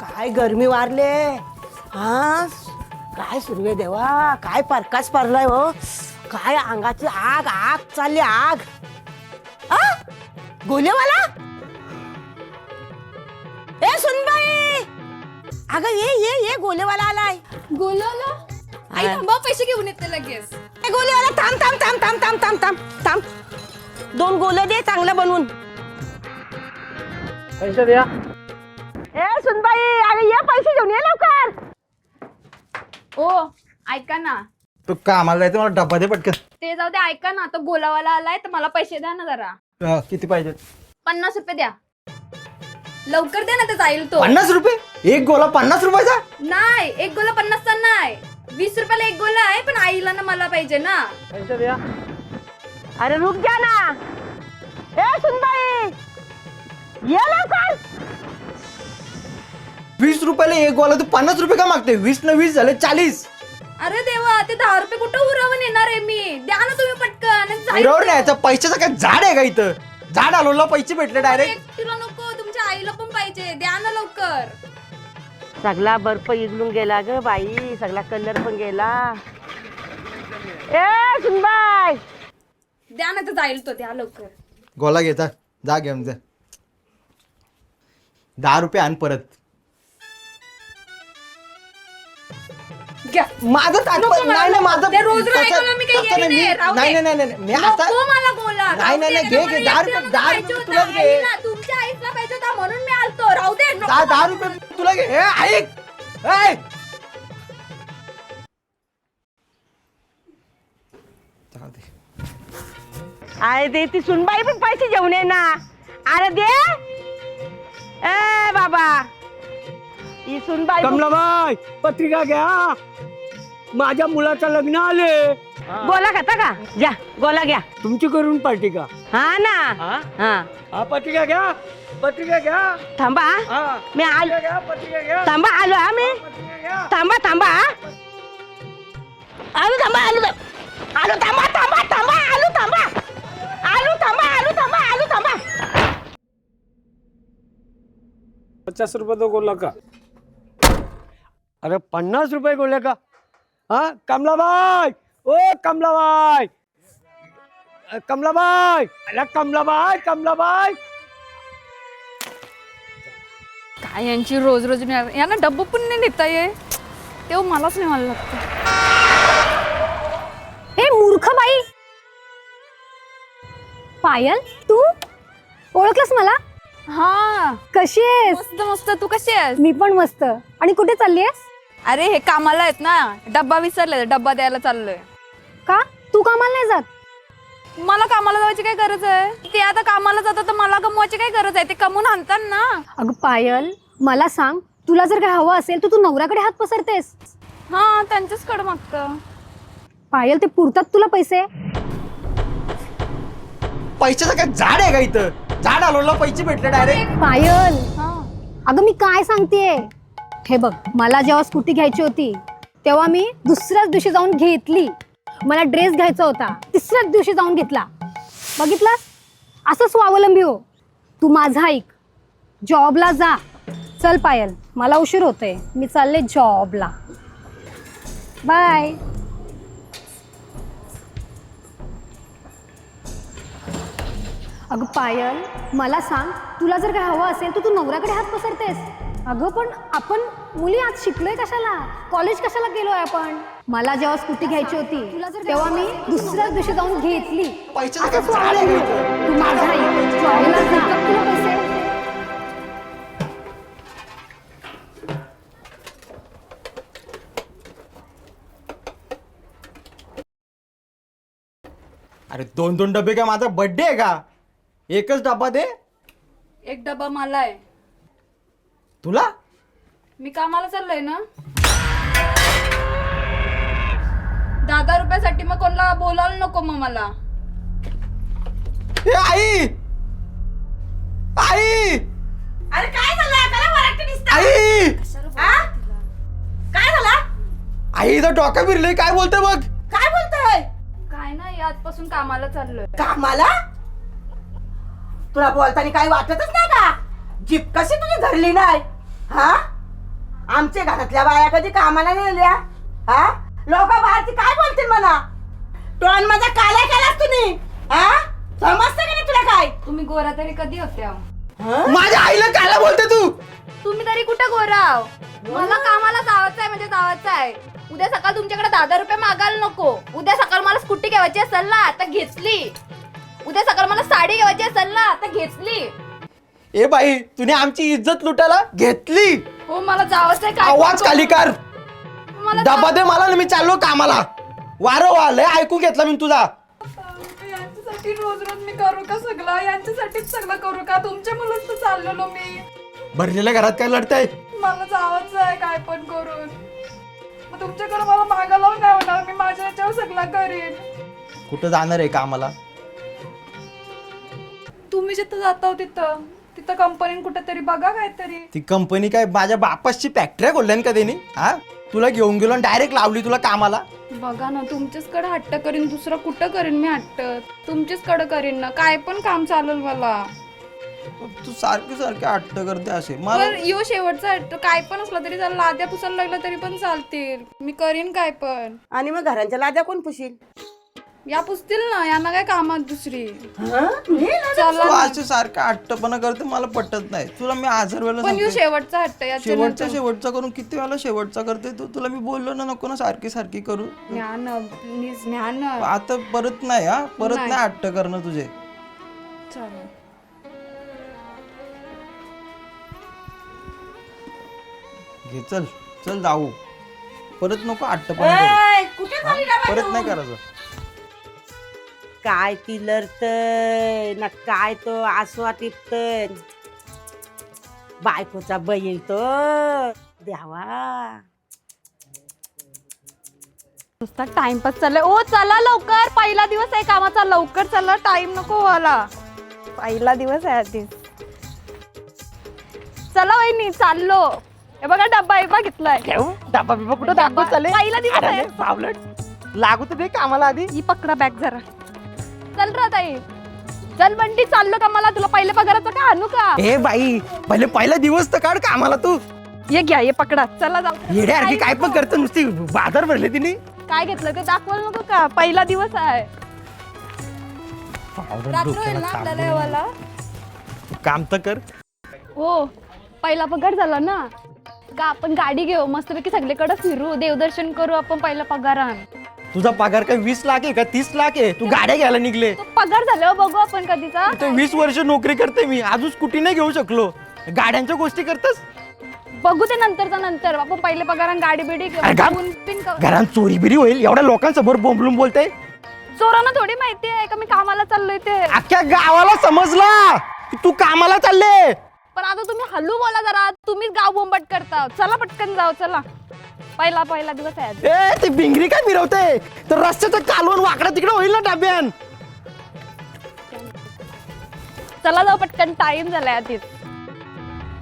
काय गरमी वारले हा काय सुरू आहे देवा काय परकाच पडलाय हो काय अंगाची आग आग चालली आग आ गोलेवाला ए सुनबाई अगं ये गोलेवाला आलाय गोलाला आई थांबा पैसे घेऊन येते लगेच ए गोलेवाला थांब थांब थांब थांब थांब थांब थांब थांब 2 गोले दे चांगलं बनवून पैसे द्या ए सुनबाई अगं ये पैसे घेऊन ये लवकर ओ ऐका ना तू कामाला जायचं मला डब्बा दे पटकन ते जाऊ दे ऐका ना तो गोलावाला आलाय तर मला पैसे द्या ना जरा किती पाहिजे 50 रुपये द्या लवकर द्या ना ते जाईल तो 50 रुपये एक गोला 50 रुपयाचा नाही एक गोला 50 चा नाही 20 रुपयाला एक गोला आहे पण आईला ना मला पाहिजे ना पैसे द्या अरे रुक जा ना ए सुनबाई ये लवकर 20 रुपयाला एक गोला तू 50 रुपये का मागते 20 न 20 झाले 40 अरे देवा ते 10 रुपये कुठं उरावून येणार आहे मी द्या ना तुम्ही पटकन आणि जाईल बरोबर तो. नाही याचा पैशाचा काय झाड आहे का इथं झाड आलोला पैसे भेटले डायरेक्ट एकटीला नको तुमच्या आईला पण पाहिजे द्या ना लवकर सगळा बर्फ इगलून गेला ग बाई सगळा कलर पण गेला ए सुनबाई द्या ना तर जाईल तो द्या लवकर गोला घेता जा घेऊन जा 10 रुपये आण परत घ्या माझं नको मला, नाही नाही माझं ते रोज तसं- ऐकलं मी काही तसं येत नाही, राहू दे. नाही नाही नाही नाही. मी आता नको मला गोला नाही, नाही, नाही, घे, घे, 10 रुपये, 10 रुपये तुलाच घे. तुमच्या आईला पाहिजे होता म्हणून मी आलतो राहू दे नको. 10 रुपये तुला घे ए, ऐक ऐ. जाऊ दे. अरे दे ती सुनबाई पण पैसे घेऊन ये ना अरे दे ए बाबा ही सुनबाई कमलाबाई पत्रिका घ्या माझ्या मुलाचं लग्न आले गोला खाता का घ्या गोला घ्या तुमची करून पार्टी का हा ना हा? हा हा पत्रिका घ्या थांबा हा मी आलो पत्रिका घ्या थांबा आलो हा मी पत्रिका घ्या थांबा थांबा आलो थांबा आलो आलो थांबा थांबा थांबा आलो थांबा आलो थांबा आलो थांबा आलो थांबा 50 रुपये दो गोला का अरे 50 रुपये गोले का हा कमलाबाई ओ कमलाबाई कमलाबाई अरे कमलाबाई काय यांची रोज रोज यांना डब्बू पण नाही नेता ये तेव्हा मलाच नाही मला लागतं हे मूर्ख बाई पायल तू ओळखलंस मला हा कशी आहेस मस्त मस्त तू कशी आहेस मी पण मस्त आणि कुठे चालली आहेस अरे हे कामाला आहेत ना डब्बा विसरले डब्बा द्यायला चाललोय का तू कामाला नाही जात मला कामाला जायची काय गरज आहे ते आता कामाला जातात तर मला कमवायची काय गरज आहे ते कमवून आणतात ना अगं पायल मला सांग तुला जर काय हवं असेल तर तू नवऱ्याकडे हात पसरतेस हा त्यांच्याच कडे मागतं पायल ते पुरतात तुला पैसे पैशाचं काय झाड आहे का इथं झाड आलोला पैसे भेटले डायरेक्ट पायल हा अगं मी काय सांगतेय हे बघ मला जेव्हा स्कूटी घ्यायची होती तेव्हा मी दुसऱ्याच दिवशी जाऊन घेतली मला ड्रेस घ्यायचा होता तिसऱ्याच दिवशी जाऊन घेतला बघितलास असं स्वावलंबी हो तू माझा ऐक जॉबला जा चल पायल मला उशीर होतोय मी चालले जॉबला बाय अगं पायल मला सांग तुला जर काय हवं असेल तर तू नवऱ्याकडे हात पसरतेस अगं पण आपण मुली आज शिकलोय कशाला कॉलेज कशाला गेलोय आपण मला जेव्हा स्कूटी घ्यायची होती तेव्हा मी दुसऱ्याच दिवशी जाऊन घेतली पैशाचं असं काय झाड आहे का स्वावलंबी इथं? हो. तू माझा ऐक जॉबला जा तुला पैसे अरे 2 डबे का माझा बर्थडे आहे का एकच डब्बा दे एक डब्बा मला आहे तुला मी कामाला चाललोय ना. 10 रुपयासाठी मग कोणाला बोलायला नको मग मला. ए आई आई अरे काय झालं काय वराटी दिसतं? आई हा? काय झालं? आईचा डोका फिरले काय बोलते बघ. काय बोलतोय? काय नाही आजपासून कामाला चाललोय. कामाला? तुला बोलताना काही वाटतच नाही का? जीप कशी तुझी धरली नाही? हा? आमच्या घरातल्या बाया कधी कामाला गेल्या? हा? लोक बाहेरची काय बोलतील मला? टोन माझा काला केलास तुम्ही? हा? समजतं का नाही तुला काय? तुम्ही गोरा तरी कधी होत्या? माझ्या आईला कायला बोलते तू? तुम्ही तरी कुठं गोराव? मला कामाला जायचं आहे म्हणजे जायचं आहे. उद्या सकाळ तुमच्याकडे 10 रुपये मागायला नको. उद्या सकाळ मला स्कूटी घ्यायची असेल ना आता घेतली. उद्या सकाळ मला साडी घ्यायची असेल ना आता घेतली. ए बाई तुने आमची इज्जत लुटायला घेतली. हो मला जायचं आहे. आवाज खाली कर. मला डबा दे मला ना मी चाललो कामाला. वारं वालय ऐकून घेतला मी तुझा. यांच्यासाठी रोज रोज मी करू का सगळं? यांच्यासाठीच सगळं करू का? तुमच्या मुलाच तर चाललेलो मी. भरलेल्या घरात काय लढताय? मला जावंच आहे काय पण करून. मग तुमच्याकडे मला मागायला नाही होणार. मी माझ्या याच्यावर सगळं करीन. कुठं जाणार आहे कामाला? तुम्ही जिथं जाता तिथं तिथं कंपनीन कुठेतरी बघा काहीतरी. ती कंपनी काय माझ्या बापाची फॅक्टरी खोलल्यान का त्यांनी? हा तुला घेऊन गेलो डायरेक्ट लावली तुला कामाला. बघा ना तुमच्याचकडे हट्ट करीन. दुसरं कुठं करीन मी हट्ट? तुमच्याचकडे करीन ना. काय पण काम चालेल मला. तू सारखे सारखे हट्ट करते असे मला. पण यो शेवटचा हट्ट काय पण असला तरी चालेल. लाद्या पुसायला लागला तरी पण चालतील. मी करीन काय पण. आणि मग घरांच्या लाद्या कोण पुशील? या पुसतील ना. यांना काय कामात दुसरी. हा? हे ना? चला तू ना. असे सारखा हट्टपणा करते मला पटत नाही. तुला मी 1000 वेळा पण यो सांगते. शेवटचा हट्ट शेवटचा याच्या शेवटचा करून किती वेळा शेवटचा करते तू. तुला मी बोललो ना नको ना सारखी सारखी करू. ज्ञान प्लीज ज्ञान. आता परत नाही हा परत नाही. नाही हट्ट करणं तुझे. चला घे चल चल जाऊ. परत नको हट्टपणा करू. ए, कुठे चालली रे बाई परत तू? नाही करायचं. काय ती लढतय ना काय तो आसवा टिपतय. बायकोचा बैल तो द्यावा. नुसता टाइमपास चाललाय. ओ चला लवकर. पहिला दिवस आहे कामाचा. लवकर चला. टाइम नको व्हायला. पहिला दिवस आहे आधी. चला वहिनी चाललो. हे बघा डब्बा बिब्बा घेतलाय. डबा बिबा कुठं दाखवत चालले? पहिला दिवस आहे. बावलट लागू तर दे कामाला आधी. ही पकडा बॅग जरा. चल रा ताई. चल बंटी चाललो का? मला तुला पहिले पगाराचं का आणू का? ए बाई पहिला दिवस तर काढ कामाला तू. ये घ्या ये पकडा. चला जाऊ. येड्यासारखी काय पण करतो नुसती बाजार भरले तिने. काय घेतलं ते दाखवायला नको का? पहिला दिवस आहे. रात्र होईल ना आपल्याला येवाला. काम तर कर. हो पहिला पगार झाला ना का आपण गाडी घेऊ मस्तपैकी सगळीकडे फिरू. देवदर्शन करू आपण पहिला पगारान. तुझा पगार काय 20 लाख आहे का 30 लाख आहे? तू गाड्या घ्यायला निघले. तो पगार झाल्यावर बघू आपण कधीचा. इथे 20 वर्ष नोकरी करते मी अजून स्कूटी नाही घेऊ शकलो. गाड्यांच्या गोष्टी करतस. बघू ते नंतरचा नंतर. आपण पहिले पगारान गाडी बिडी अरे गप. घरात चोरी बिरी होईल एवढ्या लोकांसमोर बोंबलून बोलते. चोरांना थोडी माहिती आहे का मी कामाला चाललोय ते. अख्ख्या गावाला समजला की तू कामाला चालले. पण आता तुम्ही हलू बोला जरा. तुम्हीच गाव बोंबट करता. चला पटकन जाऊ. चला पहिला दिवस आहे आज. ए ती भिंगरी काय फिरवते तर रस्त्याचं कालवण वाकडा तिकडे होईल ना डाब्यान. चला जाऊ पटकन. टाइम झालाय आधीच.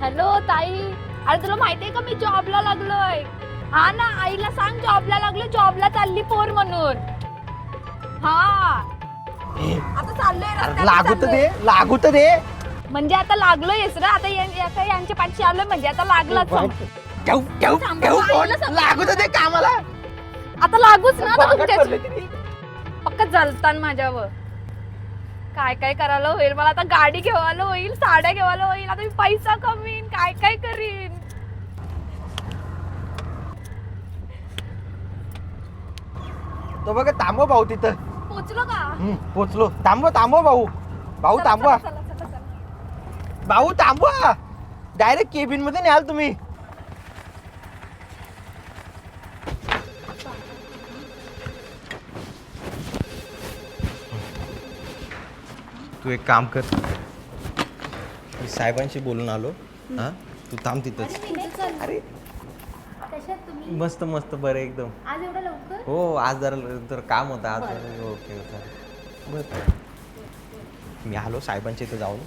हॅलो ताई. अरे तुला माहितीये का मी जॉबला लागलोय. हा ना आईला सांग जॉबला लागलोय. जॉबला चालली पोर म्हणून. हा आता चाललोय रस्त्याला लागू तर दे. म्हणजे आता लागलोयस रे. आता यांच्या पाठशी आलोय म्हणजे आता लागलाच. लागू तर दे कामाला. आता लागूच ना आता तुमच्या पक्क जलतान माझ्यावर. काय काय करायला होईल मला आता. गाडी घेवायला होईल. साड्या घेवायला होईल. आता मी पैसा कमीन. काय काय करीन. तो बघा थांबव भाऊ तिथं. पोचलो का? पोचलो. थांबव भाऊ थांबवा. चला, चला, चला, चला. भाऊ थांबवा. डायरेक्ट केबिन मध्ये न्याल तुम्ही. तू एक काम कर. मी साहेबांशी बोलून आलो. हा तू थांब तिथंच. अरे मस्त मस्त बरं एकदम. आज एवढं लवकर? हो आज जरा काम होतं आज जरा. ओके बरं. मी आलो साहेबांच्या इथं जाऊन.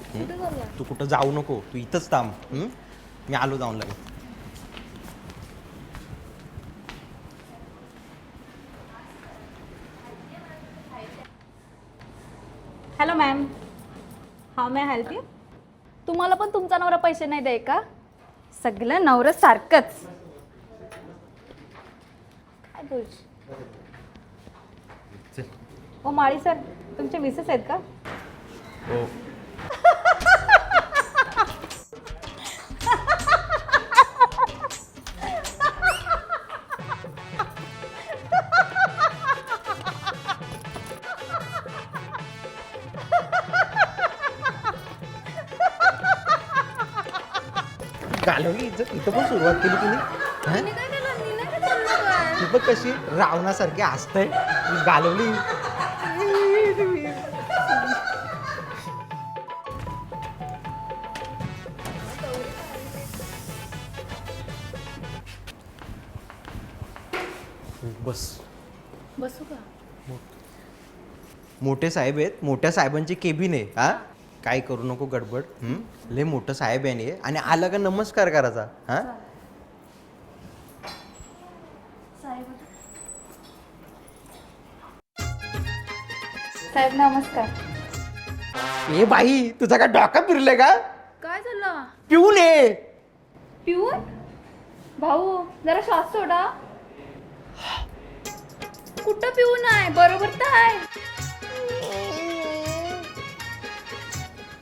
तू कुठं जाऊ नको, तू इथंच थांब. मी आलो जाऊन लगेच. Hello ma'am, how may help you? तुम्हाला पण तुमचा नवरा पैसे नाही दे का? सगळं नवरं सारखंच. काय बोल? ओ माळी सर, तुमचे मिसेस आहेत का? हो. घालवली इज्जत इथं पण सुरुवात केली तुम्ही. ती बघ कशी रावणासारखी हसतंय. घालवली. बस. बसू का? मोठे साहेब आहेत, मोठ्या साहेबांची केबिन आहे. हा काय करू नको गडबड. लय मोठं साहेब आहे आणि आणि आलं का नमस्कार करायचा. हा साहेब नमस्कार. ए बाई तुझा काय डोका फिरले का? काय झालं? पिऊन ये. पिऊन? भाऊ जरा श्वास सोडा. कुठं पिऊन आहे? बरोबर तर आहे.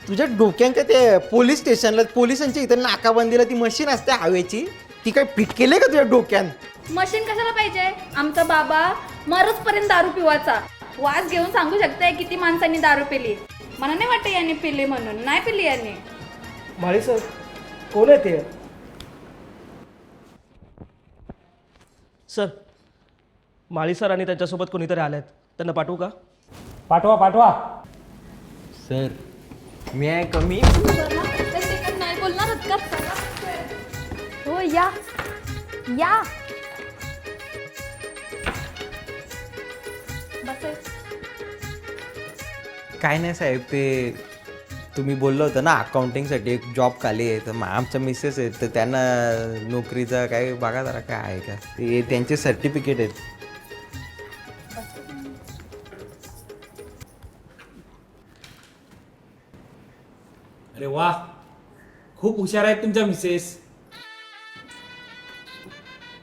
तुझ्या डोक्यांका ते पोलीस स्टेशनला पोलिसांच्या इथं नाकाबंदीला ती मशीन असते हवेची, ती काय फिट केले का तुझ्या डोक्यान? मशीन कशाला पाहिजे? आमचा बाबा मरसपर्यंत दारू पिवायचा. वास घेऊन सांगू शकताय किती माणसांनी दारू पिली. मला नाही वाटत यांनी पिली म्हणून. नाही पिली यांनी. माळी सर कोण आहे ते? सर माळी सर आणि त्यांच्यासोबत कोणीतरी आले आहेत, त्यांना पाठवू का? पाठवा. सर मी आहे कमी. नाही बोलणार का? हो या या. काय नाही साहेब, ते तुम्ही बोललं होतं ना अकाउंटिंगसाठी एक जॉब खाली आहे, तर आमच्या मिसेस आहेत, तर त्यांना नोकरीचा काय बघा जरा काय आहे का, ते त्यांचे सर्टिफिकेट आहेत. अरे वा, खूप हुशार आहेत तुमच्या मिसेस.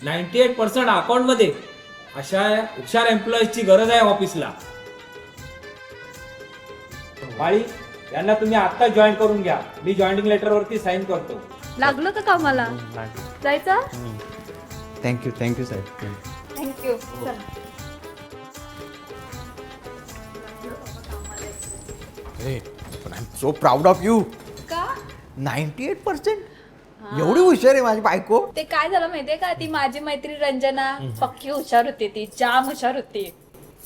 98% अकाउंटमध्ये अशा हुशार एम्प्लॉईजची गरज आहे ऑफिसला. बाळी, यांना तुम्ही आत्ता जॉईन करून घ्या. मी जॉईनिंग लेटरवरती साईन करतो. लागलं का कामाला? जायचं? थँक्यू साहेब. थँक्यू. पण I am so proud of you. का? 98%? एवढी हुशार आहे माझी बायको. ते काय झालं माहितीये का, ती माझी मैत्री रंजना पक्की हुशार होती. ती जाम हुशार होती.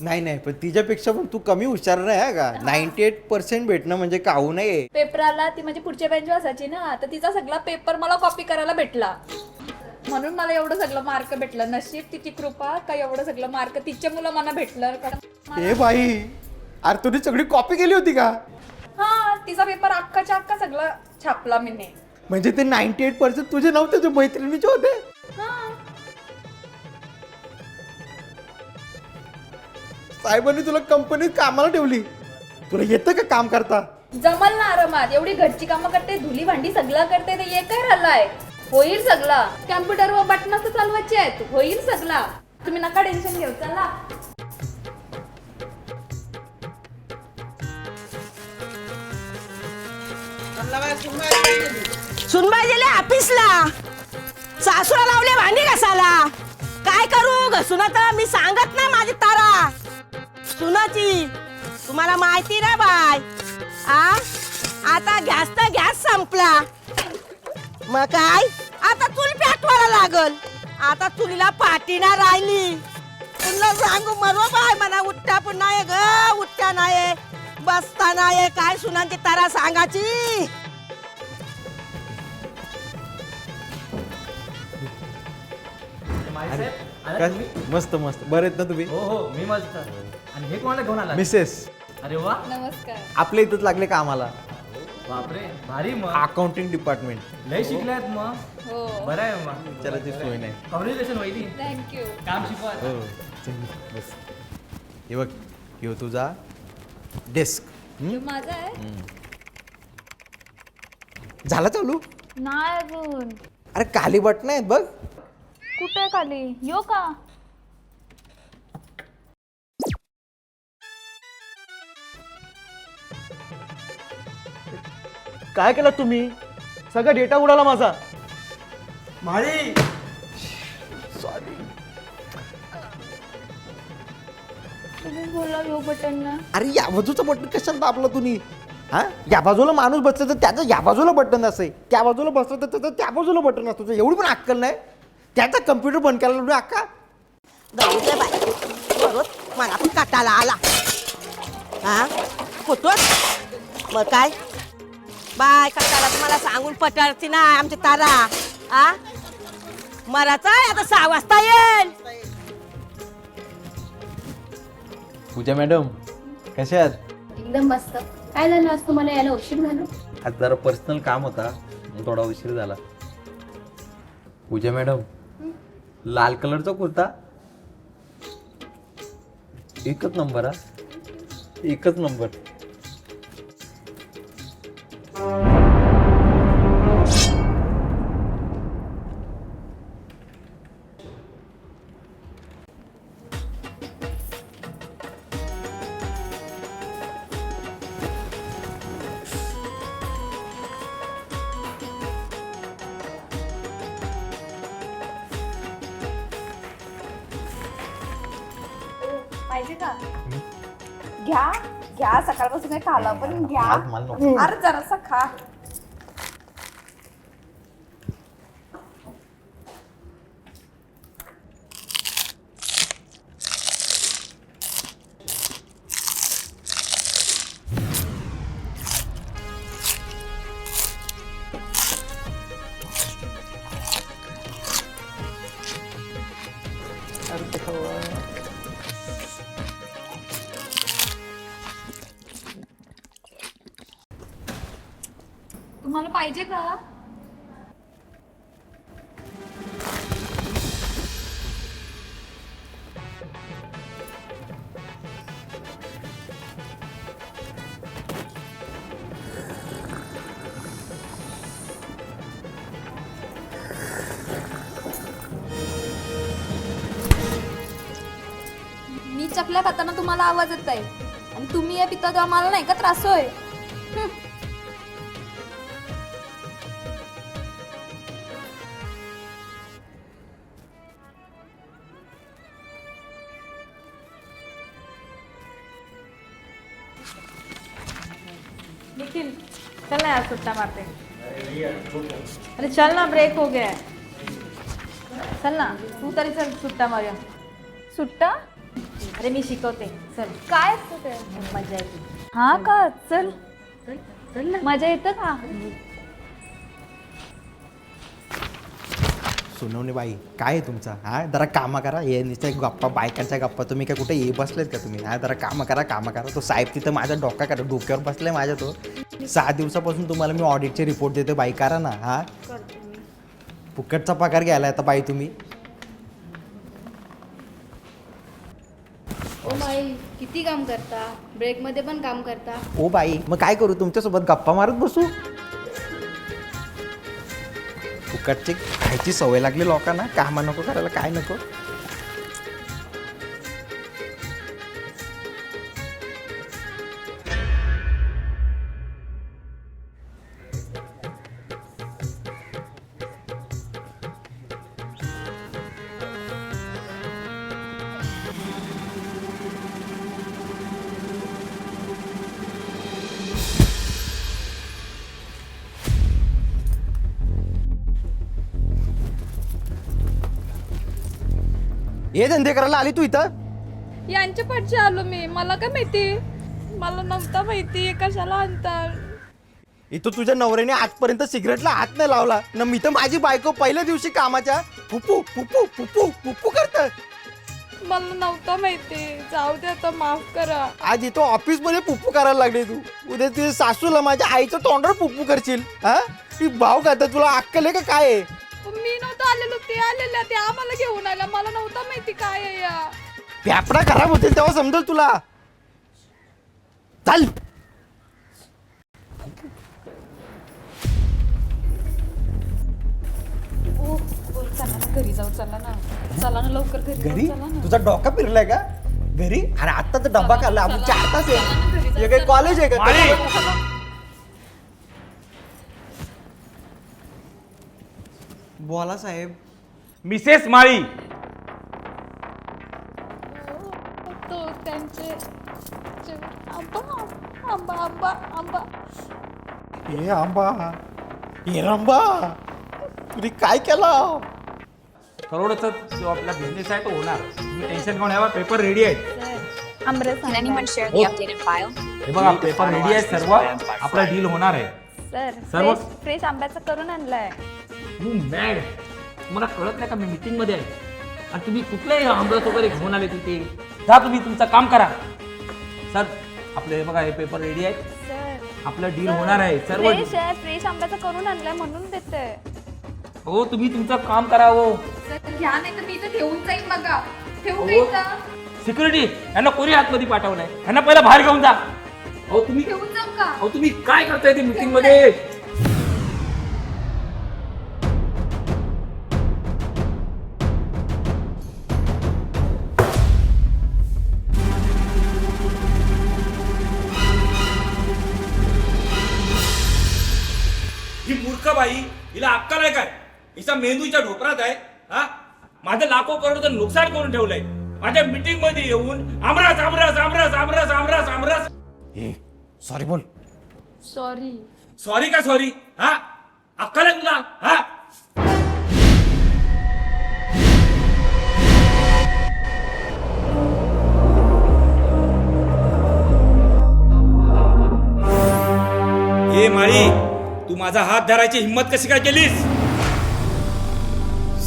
नाही पण तिच्यापेक्षा पण तू कमी हुशार नाही आहे का? 98% भेटणं म्हणजे काहू नये. पेपराला ती माझी पुढच्या बेंच असायची ना, तर तिचा सगळा पेपर मला कॉपी करायला भेटला. म्हणून मला एवढं सगळं मार्क भेटलं. नशीब तिची कृपा का एवढं सगळं मार्क तिच्या मुलं मला भेटलं. ए बाई, अरे तुझी सगळी कॉपी केली होती का? हा, तिचा पेपर अख्खाच्या अख्खा सगळं छापला मीने. म्हणजे ते 98% तुझे नव्हते, तुझ्या मैत्रिणीचे होते. साहेबांनी तुला कंपनीत कामाला ठेवली. तुला येतं का काम करता? जमल ना आरामात. एवढी घरची कामं करते, धुली भांडी सगळं करते, ते एक काय राहिलाय. होईल सगळा. कॅम्प्युटरवर बटन तर चालवायचे आहेत. होईल सगळा. तुम्ही नका टेन्शन घेऊ. चला. सुनबाई गेले ऑफिसला. सासूला लावले भांडी घासायला. काय करू घसून आता? मी सांगत ना माझी तारा सुनाची. तुम्हाला माहिती ना बाय. आता गॅस तर गॅस संपला. मग काय आता चूल पेटवायला लागल. आता चुलीला पाठीना राहिली. पुन्हा सांगू मरो बाय म्हणा. उठता पुन्हा ये ग. उठता नाही, बसता नाही. काय सुनांची तारा सांगाची. मस्त मस्त बरे आहेत ना तुम्ही? हो हो मी मस्त. आणि हे कोणाला घेऊन आला? मिसेस अरे वा, नमस्कार. आपल्या इथंच लागले का आम्हाला? बापरे भारी मग. Accounting department. लय शिकल्यात मग. हो. बरं आहे मग. विचारायची सोय नाही. कॉंग्रॅच्युलेशन वहिनी. थँक्यू. काम शिकवा. हो चल, बस. हे बघ ह्यो तुझा डेस्क माझा आहे. झाला चालू? नाही अजून. अरे खाली बटन आहेत बघ. कुठे खाली यो का? काय केलं तुम्ही? सगळा डेटा उडाला माझा. माळी तुम्ही बोला यो बटन ना. अरे या बाजूचं बटन कशाला दाबलं तुम्ही? हा या बाजूला माणूस बसलं तर त्याचं या बाजूला बटन असेल, त्या बाजूला बसलं तर त्याचं त्या बाजूला बटन असतं. तुझं एवढी पण अक्कल नाही? त्याचा कम्प्युटर बंद केला तुम्ही अक्का? दौडले बाय बरोबर मला पण काटाला आला. हा होतोच मग काय बाय काटाला तुम्हाला सांगून पटायची ना आमची तारा. हा मराचा आहे आता 6 वाजता येईल. पूजा मॅडम कशा आहात? एकदम मस्त. काय झालं आज तुम्हाला यायला उशीर झाला? आज जरा पर्सनल काम होता, थोडा उशीर झाला. पूजा मॅडम लाल कलरचा कुर्ता एकच नंबर. हा एकच नंबर. पाहिजे का? घ्या घ्या, सकाळपासून काही खाला पण घ्या. आज मला नको. अरे जरासा खा. तुम्हाला पाहिजे का? मी चकल्या खाताना तुम्हाला आवाज येत आहे आणि तुम्ही या पिता तेव्हा मला नाही का त्रास होय? निखिल चल ना यार, सुट्टा मारते. अरे चल ना, ब्रेक हो गया है. चल ना तू तरी चल, सुट्टा मारूया. सुट्टा? अरे मी शिकवते, चल. काय असतं ते? मजा येते. हा का? चल. चल ना. मजा येतं का? सोनवणे बाई काय आहे तुमचा? हा जरा कामं करा. हे नुसतं गप्पा, बायकांच्या गप्पा. तुम्ही काय कुठे ये बसलेत का तुम्ही? हा जरा कामं करा. तो साहेब तिथं माझ्या डोक्यावर बसलाय माझ्या. तो 6 दिवसापासून तुम्हाला मी ऑडिटचे रिपोर्ट देतो. बाई करा ना. हा फुकटचा पगार घ्यायला आता बाई तुम्ही. ओ माई किती काम करता, ब्रेक मध्ये पण काम करता. ओ बाई मग काय करू? तुमच्यासोबत गप्पा मारत बसू? फुकटची खायची सवय लागली लोकांना. कामं नको करायला, काय नको. हे धंदे करायला आली तू इथं? यांच्या पाठच्या आलो मी. मला काय माहिती? मला नव्हतं माहिती कशाला आणतात. इथं तुझ्या नवऱ्याने आजपर्यंत सिगरेटला हात नाही लावला ना. मी तर माझी बायको पहिल्या दिवशी कामाच्या फुपू फुपू फुपू फुपू करत. मला नव्हतं माहिती, जाऊ दे आता, माफ करा. आज इथं ऑफिस मध्ये पुप्पू करायला लागले तू. उद्या तुझ्या सासूला माझ्या आईचं तोंडावर पुप्पू करशील. हा ती भाव का तुला अक्कल आहे का काय आहे? मी नव्हतं आलेलो, ते आलेल्या, ते आम्हाला घेऊन आल्या. मला नव्हतं माहिती काय आहे या. फेफडा खराब होतील तेव्हा समजेल तुला. चल चला ना घरी जाऊ, चला ना, चला ना लवकर घरी चला ना. तुझा डोका फिरलाय का घरी? अरे आता तर डब्बा खाल्ला आपण 4 तास आहे. हे काही कॉलेज आहे का? बोला साहेब. मिसेस माळी, तो त्यांचे आंबा आंबा आंबा आंबा हे आंबा हे रंबा तुम्ही काय केलं? करोडचा जो आपला बिझनेस आहे तो होणार. तुम्ही टेन्शन घेऊन यावा. पेपर रेडी आहेत. आमरस हे बघा पेपर रेडी आहे सर्व. आपला डील होणार आहे. सर सर्व- फ्रेश आंब्याचं करून आणलाय. मॅड, तुम्हाला कळत नाही का मी मीटिंग मध्ये आहे आणि तुम्ही कुठल्याही आंबरस वगैरे घेऊन आले तिथे? जा तुम्ही तुमचं काम करा. सर आपले बघा हे पेपर रेडी आहे. सर आपलं डील होणार आहे सर्व. फ्रेश आहे, फ्रेश आंब्याचं करून आणलाय म्हणून देते. हो तुम्ही तुमचं काम करा. हो सर घ्या, नाही तर मी इथं ठेवून जाईन. बघा ठेवू हो. का? सिक्युरिटी यांना कोणी आतमध्ये पाठवलंय? यांना पहिला बाहेर घेऊन जा. अहो तुम्ही ठेवून जाऊ का? अहो तुम्ही काय करताय ते मीटिंग मध्ये? ही मूर्ख बाई, हिला अक्कल आहे काय? हिचा मेंदूच्या ढोपरात आहे. हा माझं लाखो करोडचं नुकसान करून ठेवलंय. माझ्या मीटिंग मध्ये येऊन आमरस आमरस आमरस आमरस आमरस आमरस. सॉरी बोल. सॉरी. सॉरी का सॉरी? हा अक्कल आहे तुला? हा ए माळी, तू माझा हात धरायची हिम्मत कशी काय केलीस?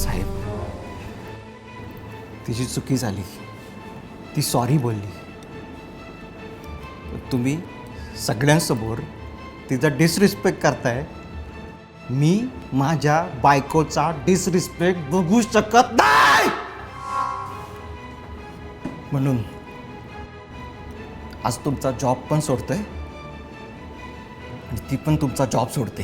साहेब तिची चुकी झाली. ती सॉरी बोलली. तुम्ही सगळ्यांसमोर तिचा डिसरिस्पेक्ट करताय. मी माझ्या बायकोचा डिसरिस्पेक्ट बघू शकत नाही. म्हणून आज तुमचा जॉब पण सोडतोय आणि ती पण तुमचा जॉब सोडते.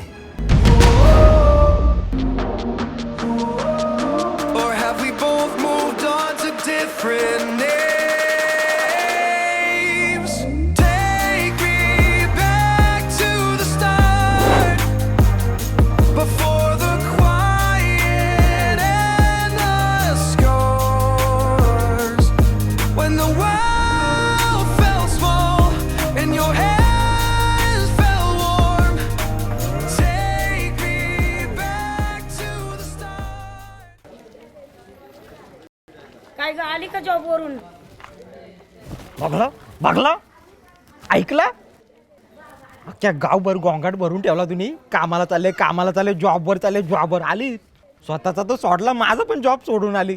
Or have we both moved on to different names? Take me back to the start, before the quiet and the scars. When the world felt small and your hands felt warm. Take me back to the start. काय ग आली का job वरून? बघला ऐकला? अख्ख्या गावभर गोंगाट भरून ठेवला तुम्ही. कामाला चालले जॉबवर आली. स्वतःचा तो सोडला, माझा पण जॉब सोडून आली.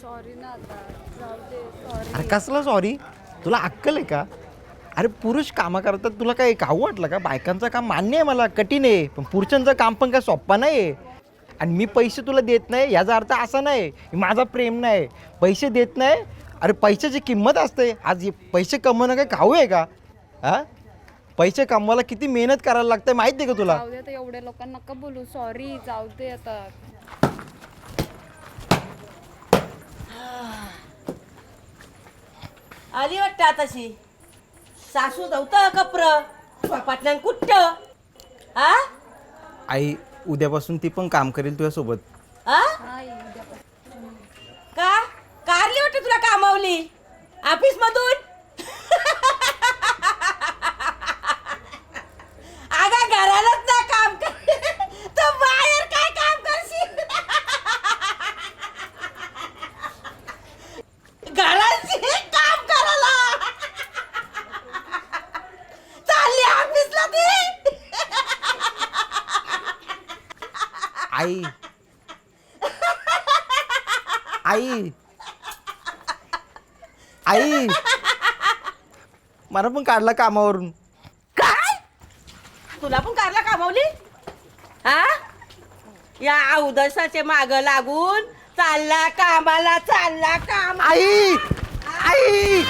सॉरी ना आता, जाऊ दे. सॉरी. अरे कसला सॉरी? तुला अक्कल आहे का? अरे पुरुष कामा करतात, तुला काय खाऊ वाटलं का? बायकांचं काम मान्य आहे मला, कठीण आहे, पण पुरुषांचं काम पण काय सोप्पा नाही आहे. आणि मी पैसे तुला देत नाही याचा अर्थ असा नाही माझा प्रेम नाही. पैसे देत नाही. अरे पैशाची किंमत असते. आज पैसे कमवणं काय खाऊ आहे का? हा पैसे कमवायला किती मेहनत करायला लागते माहिती आहे का तुला? जाऊ दे आता, एवढ्या लोकांना नका बोलू. सॉरी, जाऊ दे आता. आली वाटतं आताशी. सासू जाऊता कपर पाटल्यान कुठ्ट आ आई उद्यापासून ती पण काम करेल तुझ्यासोबत. आ का कारली वाटतं तुला कामावली ऑफिस मधून? अगं घरालाच ना काम कर, तर बाहेर काय काम करशील? घराची काम करायला चालली ऑफिसला ती. आई आई मला पण काढला कामावरून. काय तुला पण कारला कामावली? हा या उदसाचे माग लागून चालला कामाला चालला काम. आई आई